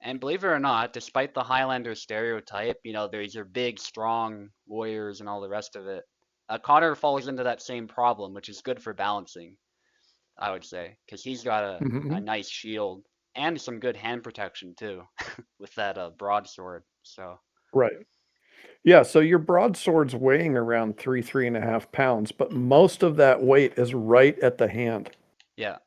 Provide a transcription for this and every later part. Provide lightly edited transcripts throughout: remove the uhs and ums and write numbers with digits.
And believe it or not, despite the Highlander stereotype, there's your big, strong warriors and all the rest of it. Connor falls into that same problem, which is good for balancing, I would say, because he's got a Hmm. nice shield and some good hand protection too, with that broadsword. So Right. Yeah, so your broadsword's weighing around 3.5 pounds, but most of that weight is right at the hand. yeah,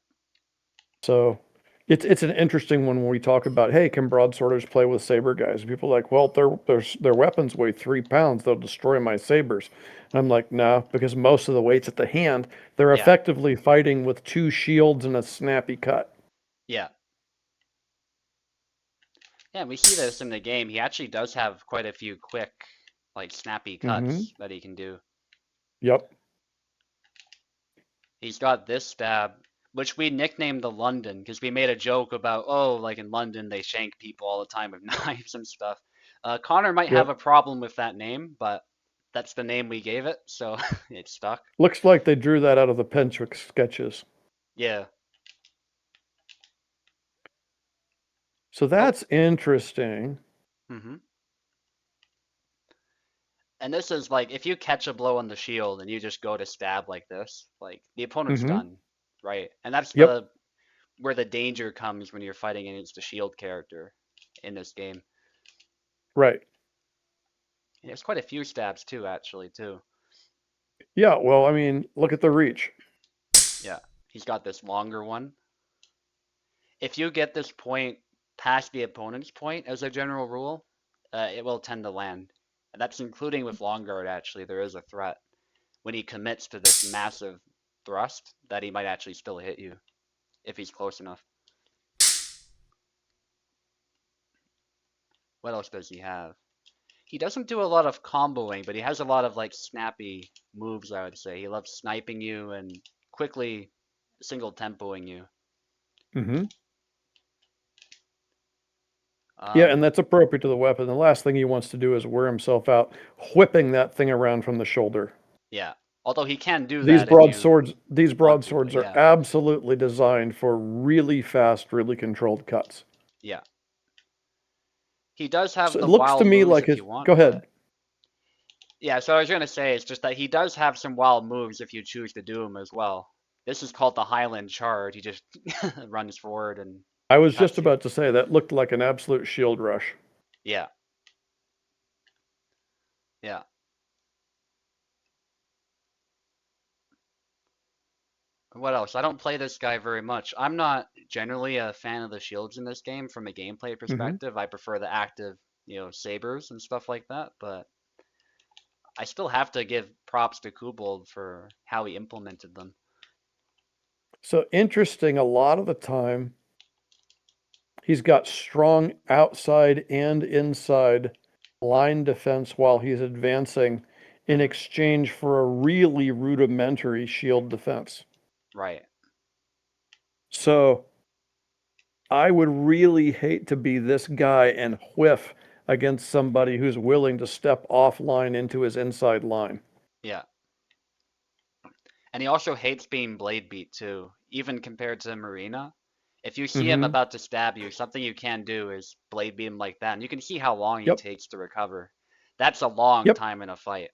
So it's an interesting one when we talk about, hey, can broadsworders play with saber guys? People are like, well, their weapons weigh 3 pounds, they'll destroy my sabers. And I'm like, no, because most of the weight's at the hand. They're yeah, effectively fighting with two shields and a snappy cut. yeah, yeah. And we see this in the game. He actually does have quite a few quick, like snappy Hmm. cuts that he can do. Yep. He's got this stab, which we nicknamed the London because we made a joke about, oh, like in London they shank people all the time with knives and stuff. Connor might have Yep. a problem with that name, but that's the name we gave it, so it stuck. Looks like they drew that out of the Penchwick sketches. Yeah. So Oh. that's interesting. Mm-hmm. And this is like if you catch a blow on the shield and you just go to stab like this, like the opponent's Hmm. done, right? And that's Yep. the where the danger comes when you're fighting against a shield character in this game. Right. And there's quite a few stabs too, actually, too. Yeah, well, I mean, look at the reach. Yeah, he's got this longer one. If you get this point past the opponent's point, as a general rule, it will tend to land. And that's including with long guard, actually. There is a threat when he commits to this massive thrust that he might actually still hit you if he's close enough. What else does he have? He doesn't do a lot of comboing, but he has a lot of like snappy moves, I would say. He loves sniping you and quickly single tempoing you. Hmm. Yeah, and Um, that's appropriate to the weapon. The last thing he wants to do is wear himself out whipping that thing around from the shoulder. yeah. Although he can do These that if you broadswords, these want to, but broadswords are yeah, absolutely designed for really fast, really controlled cuts. yeah. He does have So it the looks to wild me moves like if his. you want, Go but ahead. yeah, so I was gonna say it's just that he does have some wild moves if you choose to do them as well. This is called the Highland Charge. He just runs forward and I was just cuts you. about to say that looked like an absolute shield rush. Yeah, yeah. What else? I don't play this guy very much. I'm not generally a fan of the shields in this game from a gameplay Hmm. perspective. I prefer the active, sabers and stuff like that, but I still have to give props to Kubold for how he implemented them. So interesting. A lot of the time, he's got strong outside and inside line defense while he's advancing in Hmm. exchange for a really rudimentary shield defense. Right. So I would really hate to be this guy and whiff against somebody who's willing to step offline into his inside line. Yeah. And he also hates being blade beat too, even compared to Marina. If you see him Hmm. about to stab you, something you can do is blade beat him like that, and you can see how long he Yep. takes to recover. That's a long Yep. time in a fight.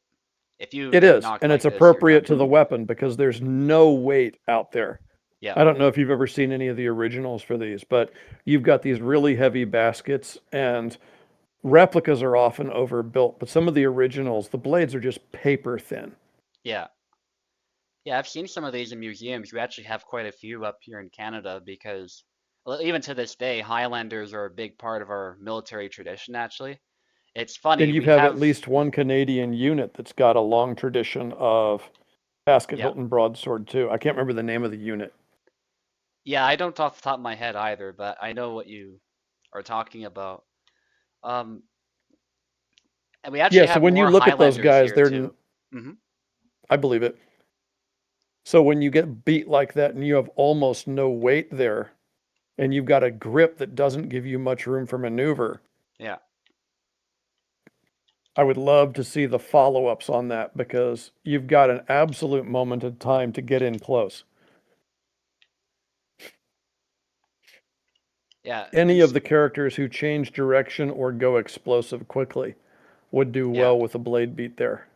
If you It get is. knocked And it's like this, you're appropriate done. to the weapon because there's no weight out there. Yeah. I don't know if you've ever seen any of the originals for these, but you've got these really heavy baskets, and replicas are often overbuilt, but some of the originals, the blades are just paper thin. Yeah. Yeah, I've seen some of these in museums. We actually have quite a few up here in Canada because, well, even to this day, Highlanders are a big part of our military tradition, actually. It's funny, And you we have at have, least one Canadian unit that's got a long tradition of basket yeah. hilt and broadsword too. I can't remember the name of the unit. Yeah, I don't off the top of my head either, but I know what you are talking about. Um, and we Yeah, actually so have when you more look at those Highlanders guys, here too. Hmm. I believe it. So when you get beat like that and you have almost no weight there, and you've got a grip that doesn't give you much room for maneuver, Yeah. I would love to see the follow-ups on that because you've got an absolute moment of time to get in close. Yeah, Any and of the characters who change direction or go explosive quickly would do yeah, well with a blade beat there.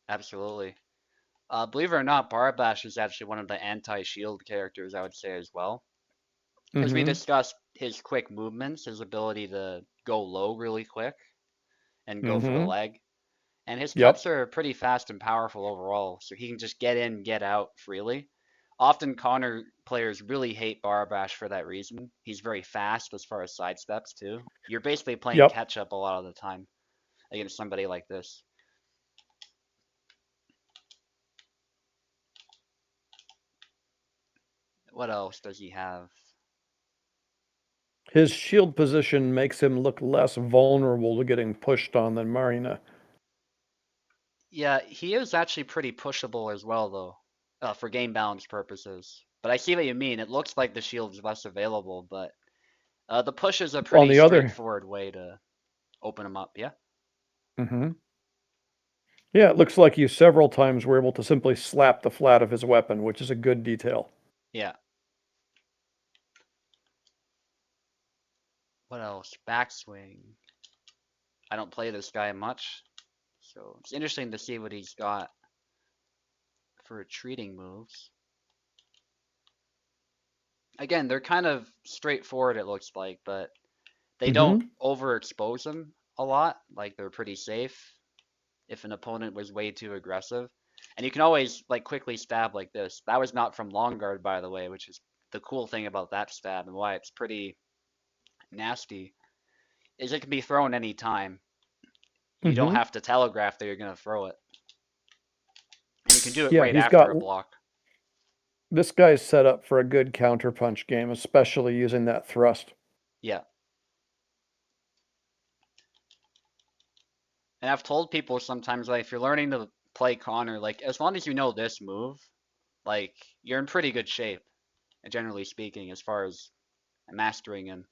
absolutely. Believe it or not, Barbash is actually one of the anti-shield characters, I would say as well. Because we Mm-hmm. discussed his quick movements, his ability to go low really quick and go for the Mm-hmm. leg. And his cuts Yep. are pretty fast and powerful overall, so he can just get in, get out freely. Often Connor players really hate Barbash for that reason. He's very fast as far as sidesteps too. You're basically playing Yep. catch up a lot of the time against somebody like this. What else does he have? His shield position makes him look less vulnerable to getting pushed on than Marina. Yeah, he is actually pretty pushable as well though, for game balance purposes. But I see what you mean. It looks like the shield is less available, but the push is a On pretty the other, straightforward way to open him up. Yeah, mm-hmm. Yeah, it looks like you several times were able to simply slap the flat of his weapon, which is a good detail. yeah. What else? Backswing. I don't play this guy much, so it's interesting to see what he's got for retreating moves. Again, they're kind of straightforward, it looks like, but they don't Mm-hmm. overexpose him a lot. Like they're pretty safe if an opponent was way too aggressive. And you can always like quickly stab like this. That was not from long guard, by the way, which is the cool thing about that stab and why it's pretty nasty. Is it can be thrown any time. You don't Mm-hmm. have to telegraph that you're gonna throw it. And you can do it Yeah, right he's after got a block. this guy's set up for a good counterpunch game, especially using that thrust. Yeah. And I've told people sometimes like if you're learning to play Connor, like as long as you know this move, like you're in pretty good shape, generally speaking, as far as mastering him.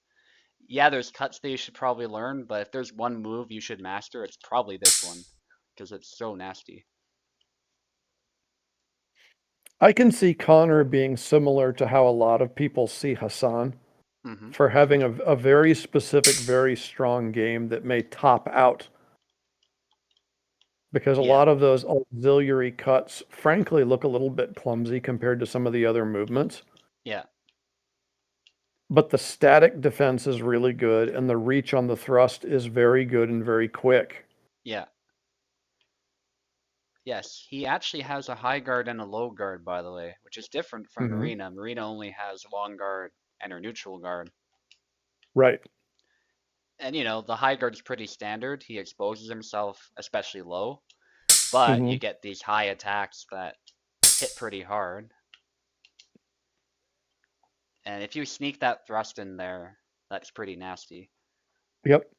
Yeah, there's cuts that you should probably learn, but if there's one move you should master, it's probably this one because it's so nasty. I can see Connor being similar to how a lot of people see Hassan Mm-hmm. for having a very specific, very strong game that may top out because a Yeah, lot of those auxiliary cuts, frankly, look a little bit clumsy compared to some of the other movements. yeah, But the static defense is really good, and the reach on the thrust is very good and very quick. yeah. Yes, he actually has a high guard and a low guard, by the way, which is different from Hmm. Marina. Marina only has long guard and her neutral guard. Right. And the high guard is pretty standard. He exposes himself, especially low, but Hmm. you get these high attacks that hit pretty hard. And if you sneak that thrust in there, that's pretty nasty. Yep.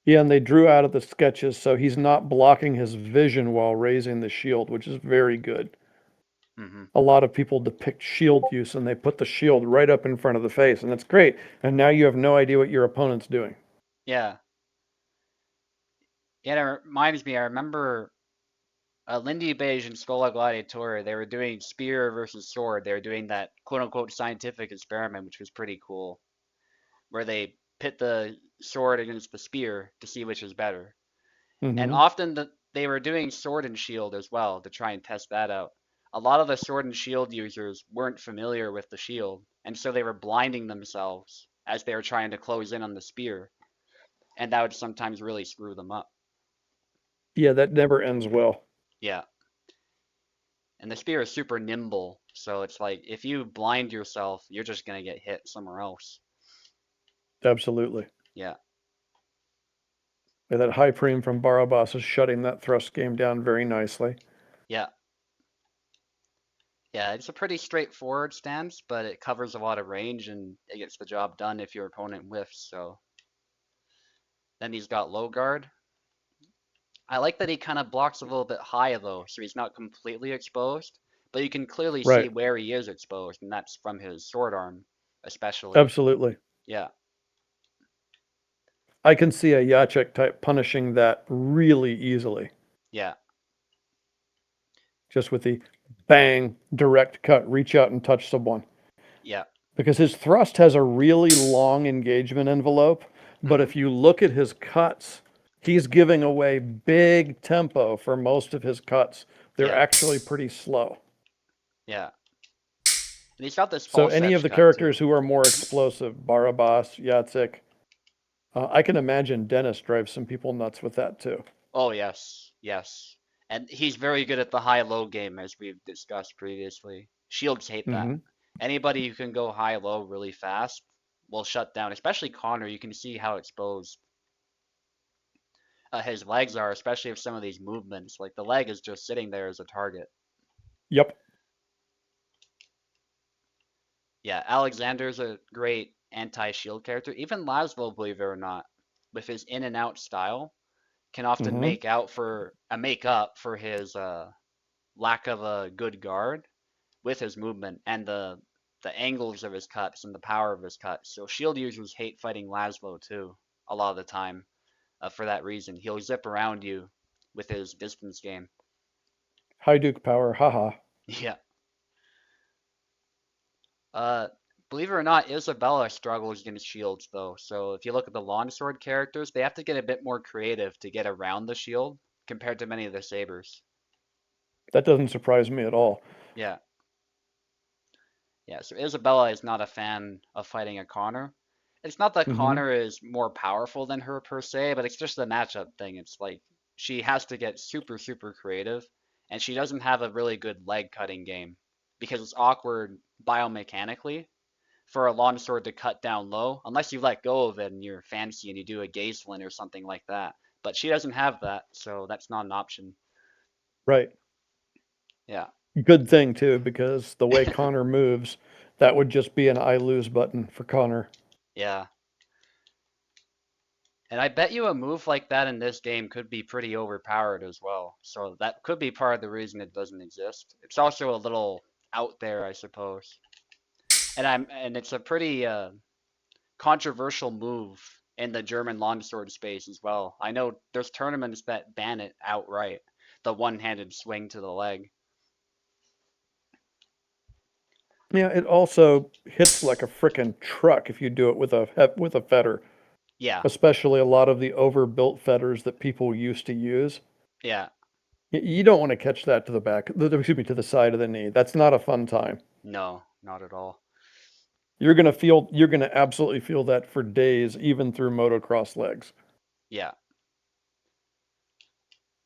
Yeah, and they drew out of the sketches, so he's not blocking his vision while raising the shield, which is very good. Hmm. A lot of people depict shield use and they put the shield right up in front of the face, and that's great. And now you have no idea what your opponent's doing. Yeah. Yeah, it reminds me, I remember Lindy Beige and Scola Gladiator, they were doing spear versus sword. They were doing that quote unquote scientific experiment, which was pretty cool, where they pit the sword against the spear to see which is better. And Hmm. often they were doing sword and shield as well to try and test that out. A lot of the sword and shield users weren't familiar with the shield, and so they were blinding themselves as they were trying to close in on the spear, and that would sometimes really screw them up. Yeah, that never ends well. Yeah, and the spear is super nimble, so it's like if you blind yourself, you're just gonna get hit somewhere else. Absolutely. Yeah, And that high preem from Barabas is shutting that thrust game down very nicely. yeah, yeah. It's a pretty straightforward stance, but it covers a lot of range and it gets the job done if your opponent whiffs. So then he's got low guard. I like that he kind of blocks a little bit high though, so he's not completely exposed, but you can clearly see Right. where he is exposed, and that's from his sword arm, especially. Absolutely. Yeah, I can see a Yachek type punishing that really easily, yeah, just with the bang, direct cut, reach out and touch someone. yeah, because his thrust has a really long engagement envelope, but Hmm. if you look at his cuts, he's giving away big tempo for most of his cuts. They're Yeah, actually pretty slow. yeah. And he's got this So false any of edge the cut too. characters who are more explosive, Barabas, Yatzik, I can imagine Dennis drives some people nuts with that too. Oh yes, yes. And he's very good at the high-low game, as we've discussed previously. Shields hate that. Hmm. Anybody who can go high-low really fast will shut down, especially Connor. You can see how exposed his legs are, especially with some of these movements. Like the leg is just sitting there as a target. Yep. Yeah, Alexander's a great anti-shield character. Even Laszlo, believe it or not, with his in and out style, can often Hmm. make up for his lack of a good guard with his movement and the angles of his cuts and the power of his cuts. So shield users hate fighting Laszlo too, a lot of the time, for that reason. He'll zip around you with his distance game. High Duke power, haha. Yeah. Uh, Believe it or not, Isabella struggles against shields though. So if you look at the longsword characters, they have to get a bit more creative to get around the shield compared to many of the sabers. That doesn't surprise me at all. Yeah. Yeah, so Isabella is not a fan of fighting a Connor. It's not that Hmm. Connor is more powerful than her per se, but it's just a matchup thing. It's like she has to get super, super creative, and she doesn't have a really good leg cutting game because it's awkward biomechanically for a longsword to cut down low, unless you let go of it and you're fancy and you do a Gazelin or something like that. But she doesn't have that, so that's not an option. Right. Yeah. Good thing too, because the way Connor moves, that would just be an I lose button for Connor. Yeah. And I bet you a move like that in this game could be pretty overpowered as well. So that could be part of the reason it doesn't exist. It's also a little out there, I suppose. And it's a pretty controversial move in the German longsword space as well. I know there's tournaments that ban it outright, the one-handed swing to the leg. Yeah, it also hits like a frickin' truck if you do it with a fetter, Yeah, especially a lot of the overbuilt fetters that people used to use. yeah, You don't want to catch that to the back, excuse me, to the side of the knee. That's not a fun time. no, not at all. You're gonna absolutely feel that for days, even through motocross legs. Yeah,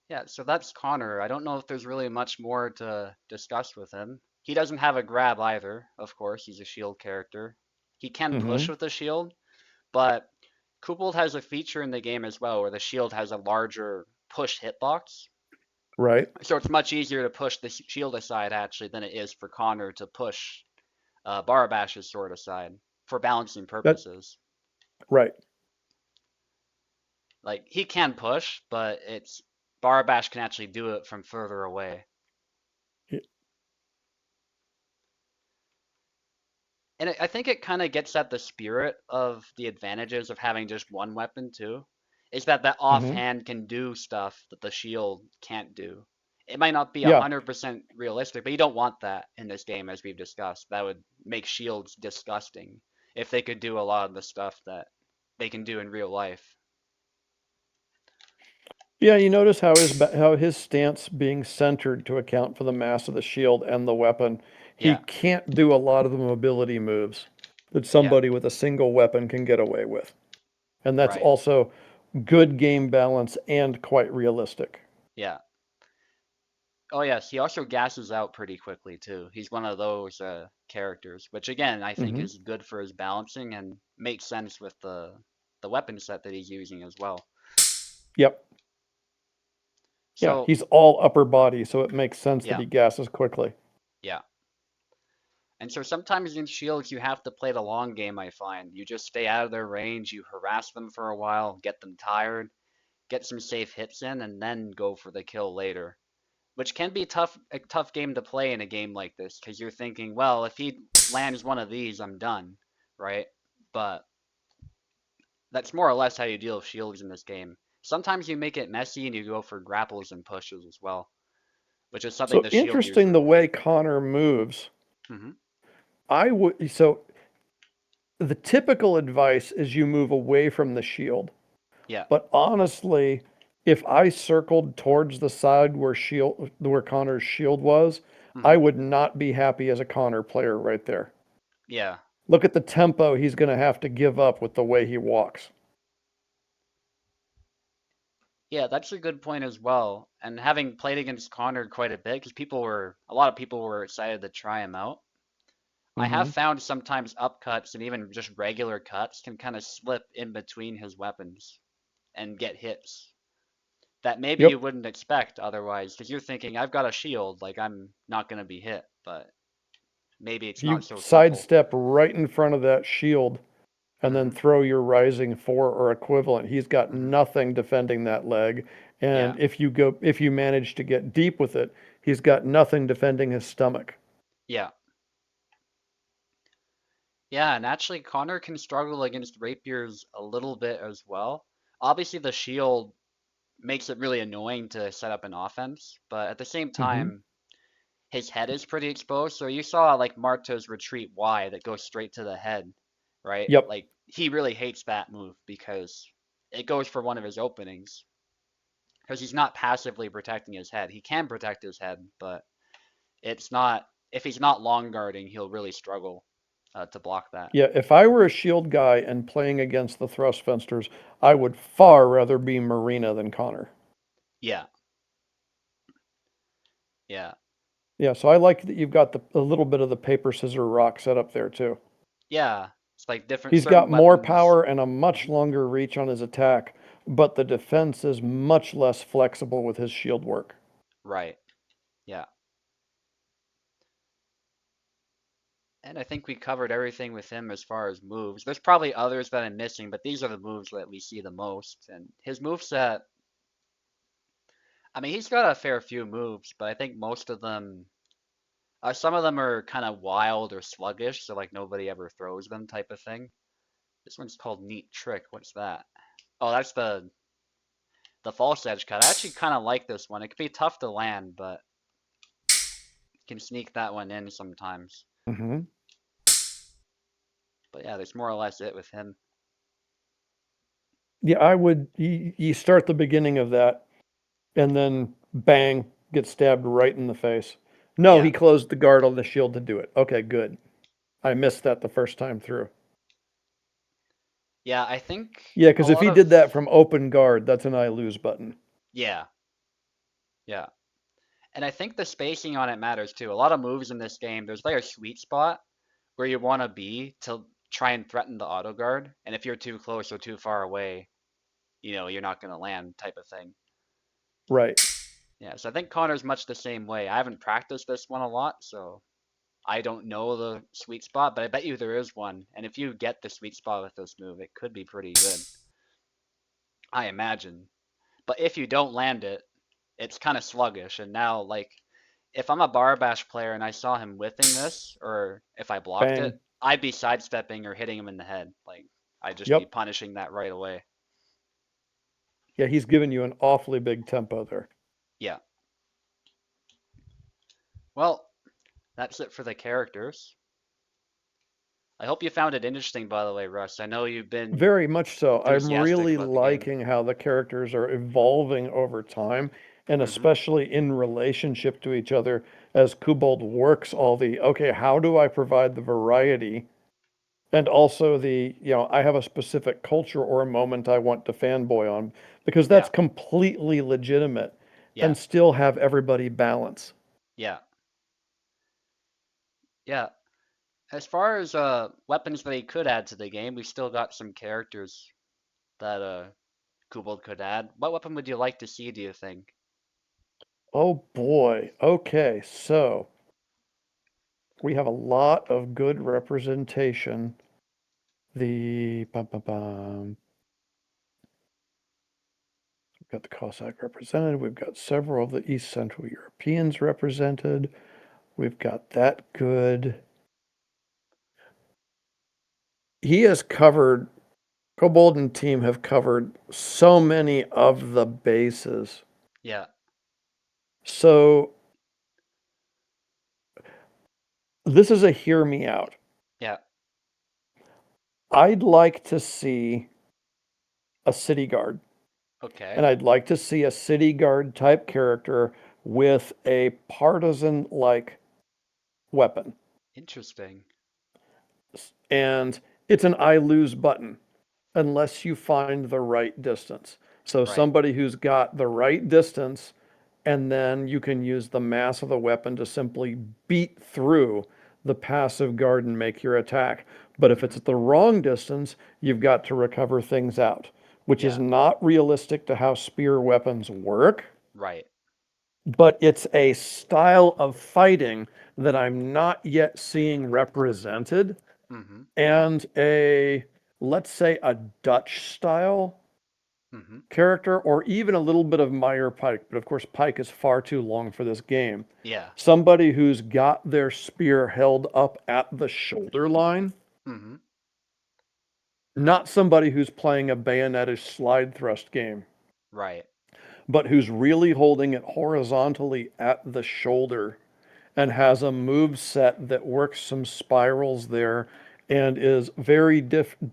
yeah. So that's Connor. I don't know if there's really much more to discuss with him. He doesn't have a grab either, of course. He's a shield character. He can push Hmm. with the shield, but Kupol has a feature in the game as well where the shield has a larger push hitbox. Right, So it's much easier to push the shield aside actually than it is for Connor to push Barabash's sword aside for balancing that purposes. right. Like he can push, but it's Barabash can actually do it from further away. And I think it kind of gets at the spirit of the advantages of having just one weapon too. Is that Hmm. offhand can do stuff that the shield can't do. It might not be Yeah, 100% realistic, but you don't want that in this game, as we've discussed. That would make shields disgusting if they could do a lot of the stuff that they can do in real life. yeah. You notice how his stance being centered to account for the mass of the shield and the weapon, he Yeah, can't do a lot of the mobility moves that yeah, somebody with a single weapon can get away with. And that's right. also good game balance and quite realistic. Yeah. Oh yes, he also gasses out pretty quickly too. He's one of those characters, which again I think Hmm. is good for his balancing and makes sense with the weapon set that he's using as well. Yep. Yeah, So he's all upper body, so it makes sense that yeah, he gasses quickly. yeah. And so sometimes in shields you have to play the long game, I find. You just stay out of their range, you harass them for a while, get them tired, get some safe hits in, and then go for the kill later. Which can be a tough game to play in a game like this, because you're thinking, well, if he lands one of these, I'm done, right? But that's more or less how you deal with shields in this game. Sometimes you make it messy and you go for grapples and pushes as well, which is something So the shield interesting user the avoid. way Connor moves. Hmm. I would so the typical advice is you move away from the shield. Yeah. But honestly, if I circled towards the side where Connor's shield was, I Hmm. would not be happy as a Connor player right there. Yeah. Look at the tempo he's going to have to give up with the way he walks. Yeah, that's a good point as well. And having played against Connor quite a bit, because a lot of people were excited to try him out. I have Hmm. found sometimes upcuts and even just regular cuts can kind of slip in between his weapons and get hits that maybe you Yep. wouldn't expect otherwise, because you're thinking, I've got a shield, like I'm not going to be hit, but maybe it's If not you so simple. sidestep right in front of that shield and then Hmm. throw your rising four or equivalent, he's got Hmm. nothing defending that leg. Yeah. And if you manage to get deep with it, he's got nothing defending his stomach. Yeah. Yeah, and actually Connor can struggle against rapiers a little bit as well. Obviously the shield makes it really annoying to set up an offense, but at the same Hmm. time, his head is pretty exposed. So you saw like Marto's retreat Y that goes straight to the head, right? Yep. Like he really hates that move because it goes for one of his openings. Because he's not passively protecting his head. He can protect his head, but it's not, if he's not long guarding, he'll really struggle to block that. Yeah, if I were a shield guy and playing against the thrust fencers, I would far rather be Marina than Connor. Yeah, yeah, Yeah, so I like that you've got a little bit of the paper, scissors, rock set up there too. yeah. It's like different, He's got certain more weapons. power and a much Mhm. longer reach on his attack, but the defense is much less flexible with his shield work. Right, yeah. And I think we covered everything with him as far as moves. There's probably others that I'm missing, but these are the moves that we see the most. And his moveset, I mean, he's got a fair few moves, but I think most of them, some of them are kind of wild or sluggish, so like nobody ever throws them type of thing. This one's called Neat Trick. What's that? Oh, that's the false edge cut. I actually kind of like this one. It could be tough to land, but you can sneak that one in sometimes. Hmm. But yeah, that's more or less it with him. Yeah, you start the beginning of that and then bang, get stabbed right in the face. No, Yeah. he closed the guard on the shield to do it. Okay, good. I missed that the first time through. Yeah, I think Yeah, a because if lot he of, did that from open guard, that's an I lose button. yeah, yeah. And I think the spacing on it matters too. A lot of moves in this game, there's like a sweet spot where you want to be to try and threaten the auto guard. And if you're too close or too far away, you're not going to land type of thing. Right. Yeah, so I think Connor's much the same way. I haven't practiced this one a lot, so I don't know the sweet spot, but I bet you there is one. And if you get the sweet spot with this move, it could be pretty good, I imagine. But if you don't land it, it's kind of sluggish. And now, like, if I'm a bar bash player and I saw him whiffing this, or if I blocked it, Bang. I'd be sidestepping or hitting him in the head. Like, I'd just be Yep. punishing that right away. Yeah, he's giving you an awfully big tempo there. Yeah. Well, that's it for the characters. I hope you found it interesting, by the way, Russ. I know you've been Very much so. I'm enthusiastic really about the game. liking how the characters are evolving over time, and Hmm. especially in relationship to each other as Kubald works all okay, how do I provide the variety? And also I have a specific culture or a moment I want to fanboy on, because Yeah. that's completely legitimate Yeah. and still have everybody balance. Yeah. Yeah. As far as weapons that he could add to the game, we still got some characters that Kubald could add. What weapon would you like to see, do you think? Oh boy. Okay, so we have a lot of good representation. The bum, bum, bum. We've got the Cossack represented. We've got several of the East Central Europeans represented. We've got that good. He has covered, Kobold and team have covered so many of the bases. Yeah. So this is a hear me out. Yeah. I'd like to see a city guard, and Okay. I'd like to see a city guard type character with a partisan like weapon. Interesting. And it's an I lose button unless you find the right distance. So Right. somebody who's got the right distance, and then you can use the mass of the weapon to simply beat through the passive guard and make your attack. But if it's Hmm. at the wrong distance, you've got to recover things out, which is Yeah. not realistic to how spear weapons work, Right. but it's a style of fighting that I'm not yet seeing represented, Hmm. and a, let's say, a Dutch style Hmm. character, or even a little bit of Meyer Pike, but of course, Pike is far too long for this game. Yeah. Somebody who's got their spear held up at the shoulder line, Hmm. not somebody who's playing a bayonetish slide thrust game, Right. but who's really holding it horizontally at the shoulder and has a move set that works some spirals there and is very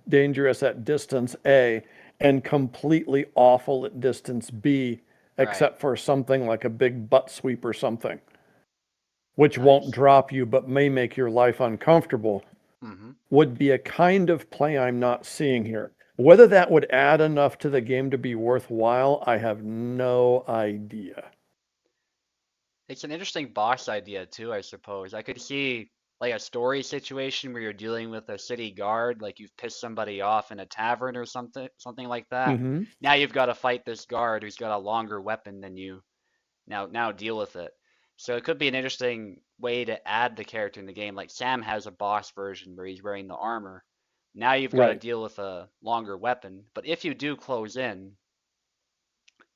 dangerous at distance A and completely awful at distance B, Right. except for something like a big butt sweep or something, which won't Nice. drop you but may make your life uncomfortable, Hmm. would be a kind of play I'm not seeing here. Whether that would add enough to the game to be worthwhile, I have no idea. It's an interesting boss idea too, I suppose. I could see like a story situation where you're dealing with a city guard, like you've pissed somebody off in a tavern or something like that. Mm-hmm. Now you've got to fight this guard who's got a longer weapon than you. Now deal with it. So it could be an interesting way to add the character in the game. Like Sam has a boss version where he's wearing the armor. Now you've got to Right. deal with a longer weapon. But if you do close in,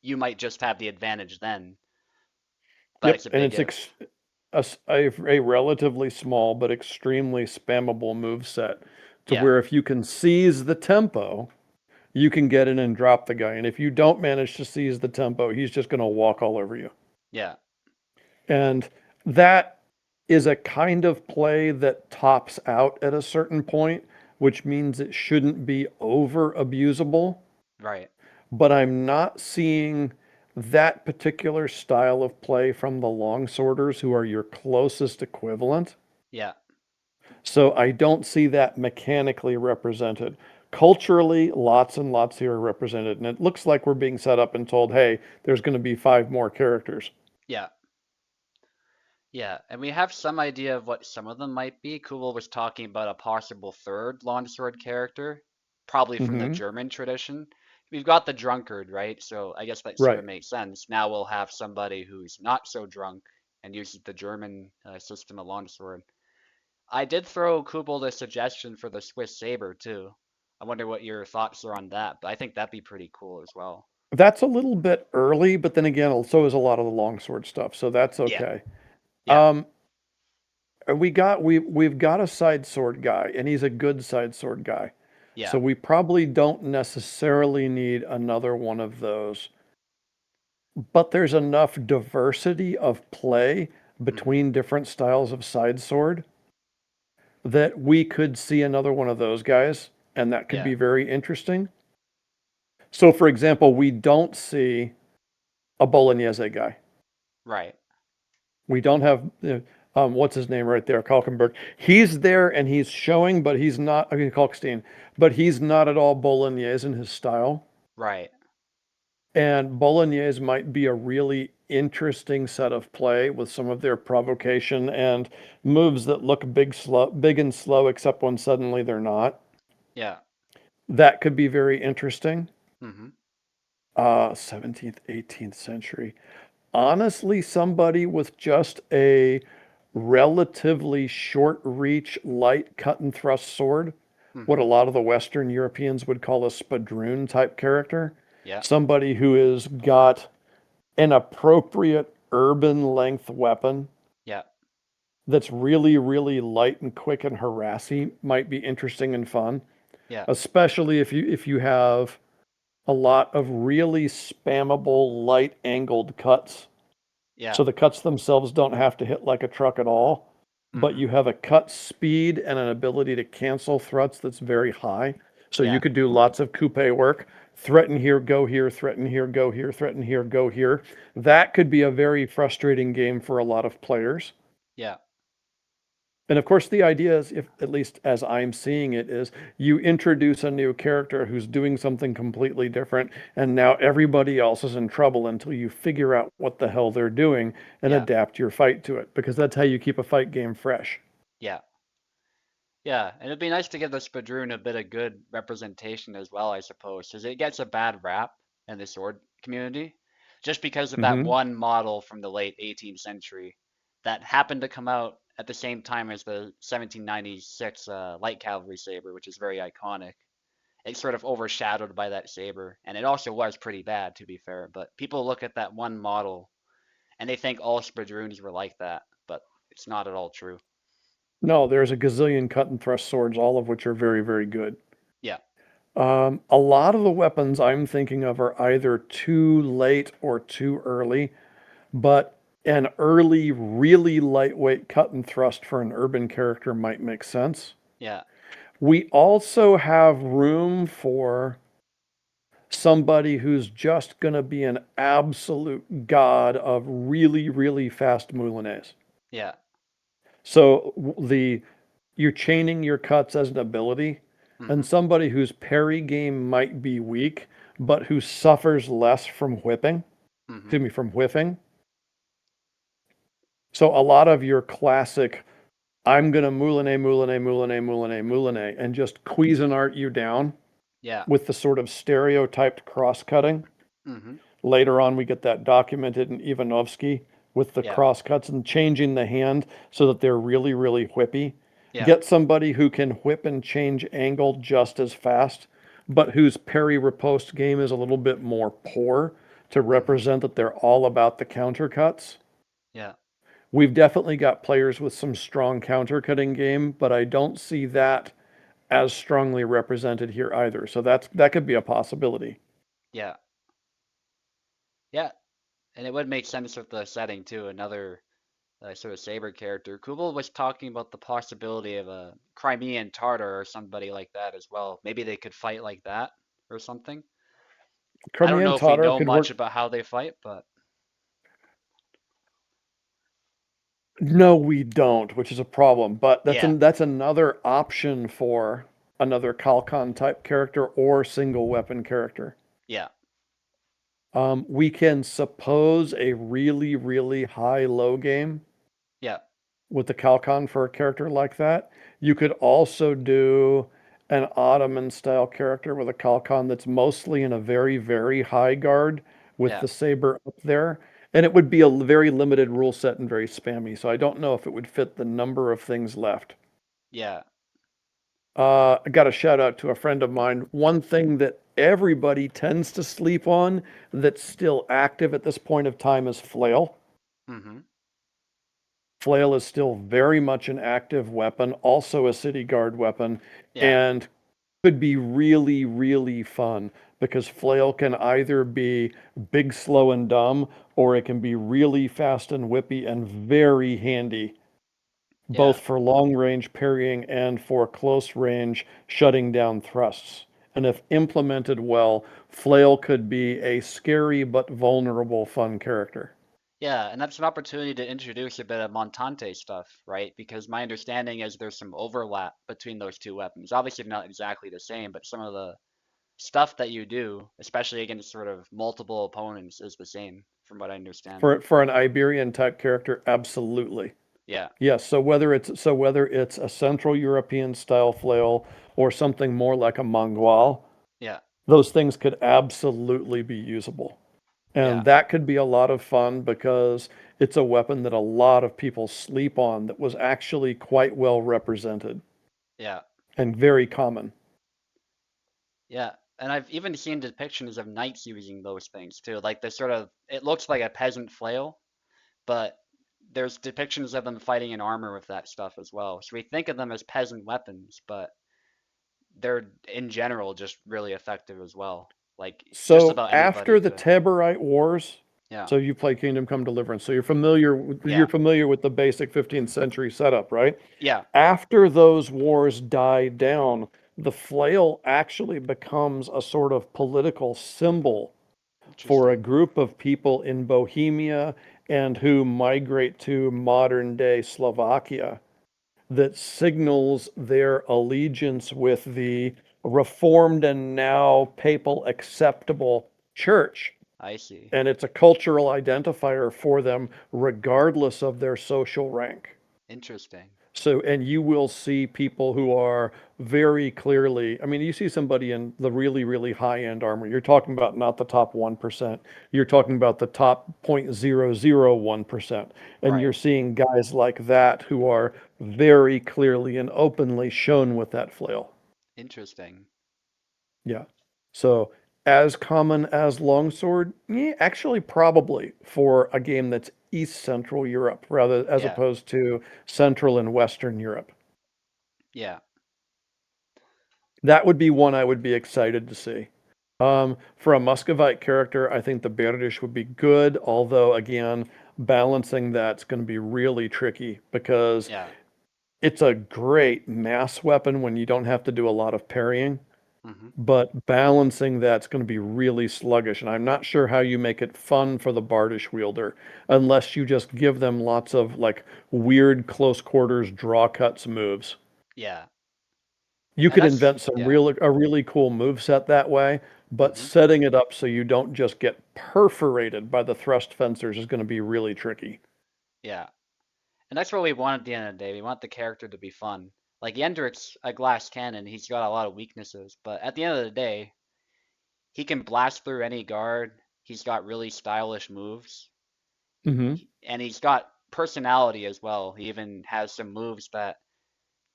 you might just have the advantage then. But Yep. it's a And big it's if. a relatively small but extremely spammable move set to Yeah, where if you can seize the tempo, you can get in and drop the guy. And if you don't manage to seize the tempo, he's just going to walk all over you. yeah, And that is a kind of play that tops out at a certain point, which means it shouldn't be over abusable. right. But I'm not seeing that particular style of play from the longsworders, who are your closest equivalent. Yeah, So I don't see that mechanically represented. Culturally, lots and lots here are represented, and it looks like we're being set up and told, hey, there's going to be 5 more characters. yeah, yeah. And we have some idea of what some of them might be. Kubel was talking about a possible third longsword character, probably from the Mm-hmm. German tradition. We've got the drunkard, right? So I guess that sort Right. of makes sense. Now we'll have somebody who's not so drunk and uses the German system of longsword. I did throw Kubel the suggestion for the Swiss saber too. I wonder what your thoughts are on that, but I think that'd be pretty cool as well. That's a little bit early, but then again, so is a lot of the longsword stuff, so that's Yeah, okay. yeah, Um, we've got a side sword guy, and he's a good side sword guy. yeah. So we probably don't necessarily need another one of those. But there's enough diversity of play Hmm. between different styles of side sword that we could see another one of those guys, and that could Yeah, be very interesting. So, for example, we don't see a Bolognese guy. right. We don't have what's his name right there, Kalkenberg. He's there and he's showing, but he's not. I mean, Kalkstein, but he's not at all Bolognese in his style. Right. And Bolognese might be a really interesting set of play with some of their provocation and moves that look big and slow, except when suddenly they're not. Yeah. That could be very interesting. Hmm. 17th, 18th century. Honestly, somebody with just a relatively short reach, light cut and thrust sword, what a Hmm. lot of the Western Europeans would call a spadroon type character. Yeah. Somebody who has got an appropriate urban length weapon Yeah. that's really, really light and quick and harassy might be interesting and fun, Yeah. especially if you have a lot of really spammable light angled cuts. Yeah. So the cuts themselves don't have to hit like a truck at all. but Mm-hmm. you have a cut speed and an ability to cancel threats that's very high. So you Yeah. could do lots of coupe work. Threaten here, go here, threaten here, go here, threaten here, go here. That could be a very frustrating game for a lot of players. Yeah. And of course, the idea is, if at least as I'm seeing it, is you introduce a new character who's doing something completely different, and now everybody else is in trouble until you figure out what the hell they're doing and Yeah. adapt your fight to it, because that's how you keep a fight game fresh. Yeah. Yeah. And it'd be nice to give the Spadroon a bit of good representation as well, I suppose, because it gets a bad rap in the sword community just because of that Hmm. one model from the late 18th century that happened to come out at the same time as the 1796 light cavalry saber, which is very iconic. It's sort of overshadowed by that saber, and it also was pretty bad, to be fair. But people look at that one model and they think all Spadroons were like that, but it's not at all true. No, there's a gazillion cut and thrust swords, all of which are very, very good. Yeah. A lot of the weapons I'm thinking of are either too late or too early, but an early, really lightweight cut and thrust for an urban character might make sense. Yeah. We also have room for somebody who's just going to be an absolute god of really, really fast moulinets. Yeah. So the you're chaining your cuts as an ability, and Mhm. somebody whose parry game might be weak, but who suffers less from whipping, Mhm. excuse me, from whiffing. So a lot of your classic, I'm gonna moulinet, moulinet, moulinet, moulinet, moulinet, and just Cuisinart you down Yeah. with the sort of stereotyped cross cutting. Mhm. Later on, we get that documented in Ivanovsky with the Yeah. cross cuts and changing the hand so that they're really, really whippy. Yeah. Get somebody who can whip and change angle just as fast, but whose parry riposte game is a little bit more poor to Mhm. represent that they're all about the counter cuts. Yeah. We've definitely got players with some strong counter cutting game, but I don't see that as strongly represented here either. So that could be a possibility. Yeah. Yeah. And it would make sense with the setting too. Another sort of saber character. Kubel was talking about the possibility of a Crimean Tartar or somebody like that as well. Maybe they could fight like that or something. I don't Crimean know if we Tatar know could much work. about how they fight, but No, we don't, which is a problem. But yeah. that's another option for another Kalkan type character or single weapon character. Yeah. We can suppose a really, really high low game Yeah. with the Kalkan for a character like that. You could also do an Ottoman style character with a Kalkan that's mostly in a very, very high guard with Yeah. the saber up there. And it would be a very limited rule set and very spammy. So I don't know if it would fit the number of things left. Yeah. I got a shout out to a friend of mine. One thing that everybody tends to sleep on that's still active at this point of time is flail. Mhm. Flail is still very much an active weapon, also a city guard weapon, Yeah. and could be really, really fun because flail can either be big, slow, and dumb, or it can be really fast and whippy and very handy, both Yeah. for long range parrying and for close range shutting down thrusts. And if implemented well, flail could be a scary but vulnerable fun character. Yeah, and that's an opportunity to introduce a bit of Montante stuff, right? Because my understanding is there's some overlap between those two weapons. Obviously not exactly the same, but some of the stuff that you do, especially against sort of multiple opponents, is the same, from what I understand. For an Iberian type character, absolutely. Yeah. Yes, so whether it's a Central European style flail or something more like a Mongol, Yeah. those things could absolutely be usable. Yeah. And that could be a lot of fun because it's a weapon that a lot of people sleep on that was actually quite well represented Yeah. and very common. Yeah. And I've even seen depictions of knights using those things too. Like the sort of, it looks like a peasant flail, but there's depictions of them fighting in armor with that stuff as well. So we think of them as peasant weapons, but they're in general just really effective as well. Like just So about after anybody the could. Taborite Wars, Yeah. So you play Kingdom Come Deliverance. So you're Yeah. familiar with the basic 15th century setup, right? Yeah. After those wars die down, the flail actually becomes a sort of political symbol for a Interesting. group of people in Bohemia and who migrate to modern day Slovakia that signals their allegiance with the reformed and now papal acceptable church. I see. And it's a cultural identifier for them, regardless of their social rank. Interesting. So, and you will see people who are very clearly, I mean, you see somebody in the really, really high end armor. You're talking about not the top 1%. You're talking about the top 0.001%. And Right. you're seeing guys like that who are very clearly and openly shown with that flail. Interesting. Yeah. So, as common as longsword? Yeah, actually, probably for a game that's East Central Europe rather as Yeah. opposed to Central and Western Europe. Yeah. That would be one I would be excited to see. For a Muscovite character, I think the Berdish would be good, although again, balancing that's going to be really tricky because Yeah. it's a great mass weapon when you don't have to do a lot of parrying, Mm-hmm. but balancing that's going to be really sluggish. And I'm not sure how you make it fun for the Bardish wielder unless you just give them lots of like weird close quarters draw cuts moves. Yeah. You And could that's invent some yeah. a really cool move set that way, but Mm-hmm. setting it up so you don't just get perforated by the thrust fencers is going to be really tricky. Yeah. And that's what we want at the end of the day. We want the character to be fun. Like Yendrick's a glass cannon. He's got a lot of weaknesses, but at the end of the day, he can blast through any guard. He's got really stylish moves, Hmm. and he's got personality as well. He even has some moves that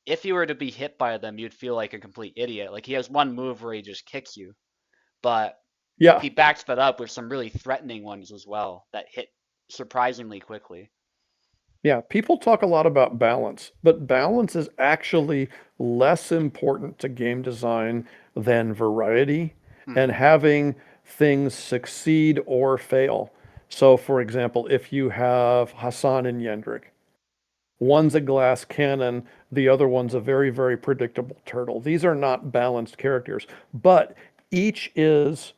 if you were to be hit by them, you'd feel like a complete idiot. Like he has one move where he just kicks you, but Yeah, he backs that up with some really threatening ones as well that hit surprisingly quickly. yeah. People talk a lot about balance, but balance is actually less important to game design than variety and Mm-hmm. having things succeed or fail. So, for example, if you have Hassan and Yendrick, one's a glass cannon, the other one's a very, very predictable turtle. These are not balanced characters, but each is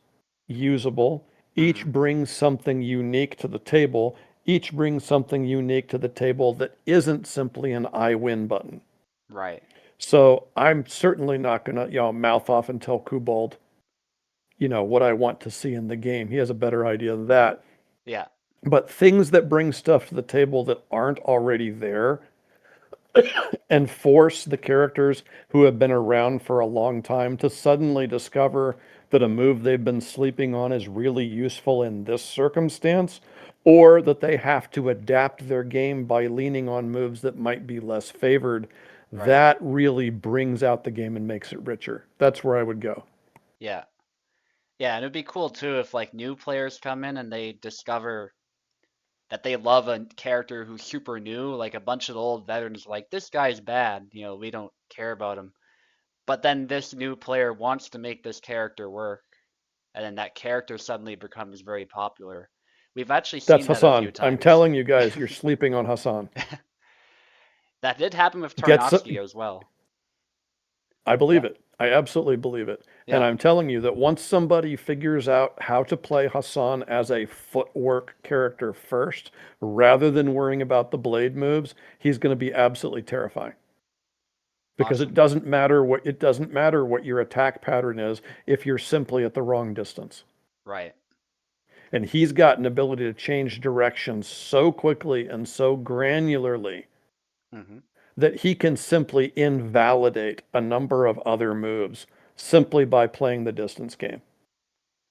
usable. Mm-hmm. Each brings something unique to the table. Each brings something unique to the table that isn't simply an I win button. Right. So I'm certainly not going to, mouth off and tell Kubald, what I want to see in the game. He has a better idea than that. Yeah. But things that bring stuff to the table that aren't already there and force the characters who have been around for a long time to suddenly discover that a move they've been sleeping on is really useful in this circumstance, or that they have to adapt their game by leaning on moves that might be less favored. Right. That really brings out the game and makes it richer. That's where I would go. Yeah. Yeah, and it'd be cool too if like new players come in and they discover that they love a character who's super new, like a bunch of the old veterans like this guy's bad, we don't care about him. But then this new player wants to make this character work, and then that character suddenly becomes very popular. We've actually That's seen that a few Hassan. I'm times. telling you guys, you're sleeping on Hassan. That did happen with Gets Tarnovsky as well. I Yeah. believe it. I absolutely believe it. And Yeah. I'm telling you that once somebody figures out how to play Hassan as a footwork character first, rather than worrying about the blade moves, he's going to be absolutely terrifying. Because Awesome. it doesn't matter what your attack pattern is if you're simply at the wrong distance. Right. And he's got an ability to change direction so quickly and so granularly Mm-hmm. that he can simply invalidate a number of other moves simply by playing the distance game.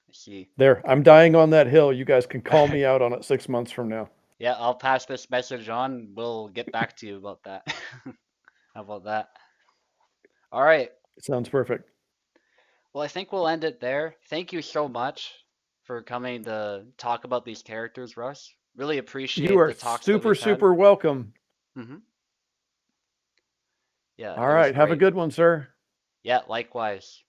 I see. There, I'm dying on that hill. You guys can call me out on it 6 months from now. Yeah, I'll pass this message on. We'll get back to you about that. How about that? All right. It sounds perfect. Well, I think we'll end it there. Thank you so much for coming to talk about these characters, Russ. Really You appreciate are the talks that super, we've had. super welcome. Hmm. Yeah, All it was right, have a great. good one, sir. Yeah, likewise.